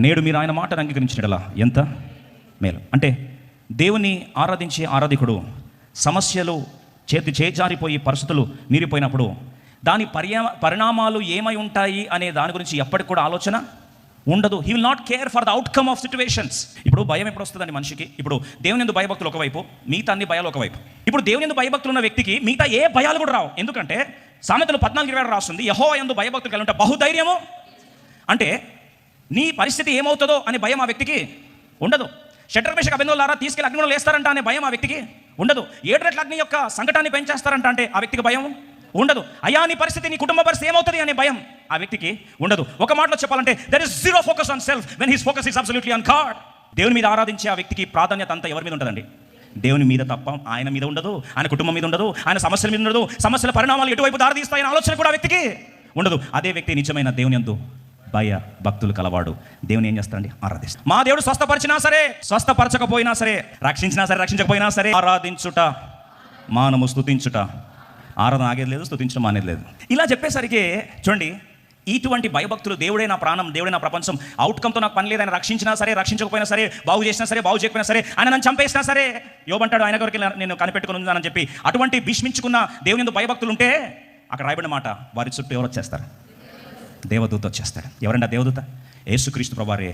నేడు మీరు ఆయన మాటను అంగీకరించినట్లా ఎంత మేలు. అంటే దేవుని ఆరాధించే ఆరాధికుడు సమస్యలు చేజారిపోయి పరిస్థితులు మీరిపోయినప్పుడు దాని పరిణామాలు ఏమై ఉంటాయి అనే దాని గురించి ఎప్పటికి కూడా ఆలోచన ఉండదు. He will not care for the outcome of situations. ఇప్పుడు భయం ఎప్పుడు వస్తుందండి మనిషికి? ఇప్పుడు దేవుని యందు భయభక్తులు ఒకవైపు, మిగతా అన్ని భయాలు ఒకవైపు. ఇప్పుడు దేవుని యందు భయభక్తులు ఉన్న వ్యక్తికి మిగతా ఏ భయాలు కూడా రావు. ఎందుకంటే సామెతలు 14:27 రాస్తుంది, యెహోవా యందు భయభక్తులు కలిగి ఉంటే బహుధైర్యము. అంటే నీ పరిస్థితి ఏమవుతుందో అనే భయం ఆ వ్యక్తికి ఉండదు. షడ్రక్ మేషక్ అబేద్నెగోలారా తీసుకెళ్ళి అగ్నిలో లేస్తారంట అనే భయం ఆ వ్యక్తికి ఉండదు. 7 రెట్ల అగ్ని యొక్క సంకటాన్ని పెంచేస్తారంట అంటే ఆ వ్యక్తికి భయం ఉండదు. అయ్యా నీ పరిస్థితి, నీ కుటుంబ పరిస్థితి ఏమవుతుంది అనే భయం ఆ వ్యక్తికి ఉండదు. ఒక మాటలో చెప్పాలంటే there is zero focus on self when his focus is absolutely on God. దేవుని మీద ఆరాధించే ఆ వ్యక్తికి ప్రాధాన్యత అంతా ఎవరి మీద ఉంటుందండి? దేవుని మీద తప్ప ఆయన మీద ఉండదు, ఆయన కుటుంబం మీద ఉండదు, ఆయన సమస్యల మీద ఉండదు. సమస్యల పరిణామాలు ఎటువైపు దారితీస్తాయని ఆలోచన కూడా ఆ వ్యక్తికి ఉండదు. అదే వ్యక్తి నిజమైన దేవుని యందు భయ భక్తులు కలవాడు. దేవుని ఏం చేస్తారండి? ఆరాధిస్తాడు. మా దేవుడు స్వస్థపరిచినా సరే, స్వస్థపరచకపోయినా సరే, రక్షించినా సరే, రక్షించకపోయినా సరే, ఆరాధించుట మానము, స్తుతించుట. ఆరాధన ఆగేది లేదు, స్తుతించడం అనేది లేదు. ఇలా చెప్పేసరికి చూడండి, ఇటువంటి భయభక్తులు, దేవుడే నా ప్రాణం, దేవుడే నా ప్రపంచం, అవుట్కమ్తో నాకు పని లేదు, ఆయన రక్షించినా సరే, రక్షించకపోయినా సరే, బాగు చేసినా సరే, బాగు చేయకపోయినా సరే, ఆయన నన్ను చంపేసినా సరే, యోబంటాడు ఆయన కొరకు నేను కనిపెట్టుకుని ఉన్నానని చెప్పి అటువంటి భీష్మించుకున్న దేవుని యందు భయభక్తులు ఉంటే అక్కడ రాయబడిన మాట, వారి చుట్టూ ఎవరు వచ్చేస్తారు? దేవదూత వచ్చేస్తాడు. ఎవరండి ఆ దేవదూత? యేసుక్రీస్తు ప్రభువారే.